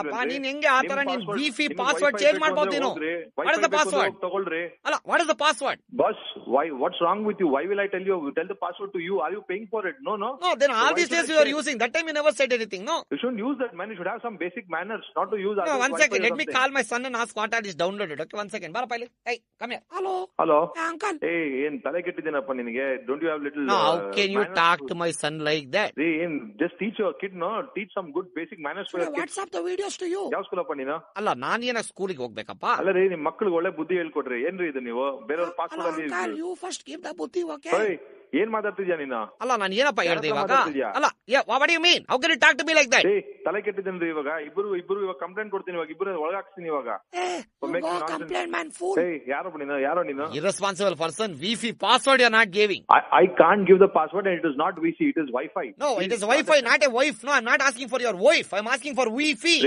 ಅಪ್ಪ ನೀನ್ ಹೆಂಗೆ ಆತರ ನೀನ್ ವಿಫಿ ಪಾಸ್ವರ್ಡ್ ಚೇಂಜ್ ಮಾಡ್ಬೋದು ನೀನು. What is the password? ತಗೊಳ್ರಿ. ಅಲ್ಲ, what is the password? Boss, what's wrong with you? Why will I tell the password to you? Are you paying for it? No. No, then all these days you are using. That time you never said anything, no? You shouldn't use that, man. You should have some basic manners, not to use. No, one second. Let me call my son and ask what are these downloaded. Okay, one second. Barappa ಇಲ್ಲಿ. Hey, come here. Hello. Uncle. Hey, ಏನ್ ತಲೆ ಕೆಟ್ಟಿದ್ದೀನಪ್ಪ ನಿನಗೆ? Don't you have little? No, how can you talk to my son like that? Hey, just teach your kid, no? Teach some good basic manners for your kid. WhatsApp the videos to you. ಯಾವ school ಅಪ್ಪ ನೀನು? ಅಲ್ಲ, ನಾನು ಏನ ಸ್ಕೂಲಿಗೆ ಹೋಗ್ಬೇಕಪ್ಪ? ಅಲ್ಲ ರೀ, ನಿಮ್ ಮಕ್ಕಳಿಗೆ ಒಳ್ಳೆ ಬುದ್ಧಿ ಹೇಳ್ಕೊಡ್ರಿ. ಏನ್ರಿ ಇದು ನೀವು? ಬೇರೆಯವ್ರ ಪಾಸ್ವರ್ಡ್ ಅಲ್ಲಿ. Uncle, you first give the buddhi, okay? ಏನ್ ಮಾತಾಡ್ತಿದ್ಯಾ ನೀನು? ಅಲ್ಲ, ನಾನು ಏನಪ್ಪ ಹೇಳ್ದೆ ಇವಾಗ? ಅಲ್ಲ, what do you mean? How can you talk to me like that? ತಲೆ ಕೆಟ್ಟಿದ್ದೇನ್ರಿ ಇವಾಗ. ಇಬ್ರು ಇವಾಗ ಕಂಪ್ಲೇಂಟ್ ಕೊಡ್ತೀನಿ. ಇವಾಗ ಇಬ್ರು ಒಳಗಾಕ್ತೀನಿ ಇವಾಗ. Complaint man, fool. ಯಾರೋ ನೀನು? Irresponsible person. Wi-Fi password you are not giving. I can't give the password and it is not VC. It is Wi-Fi. No, it is Wi-Fi, not a wife. No, I'm not asking for your wife. I'm asking for Wi-Fi.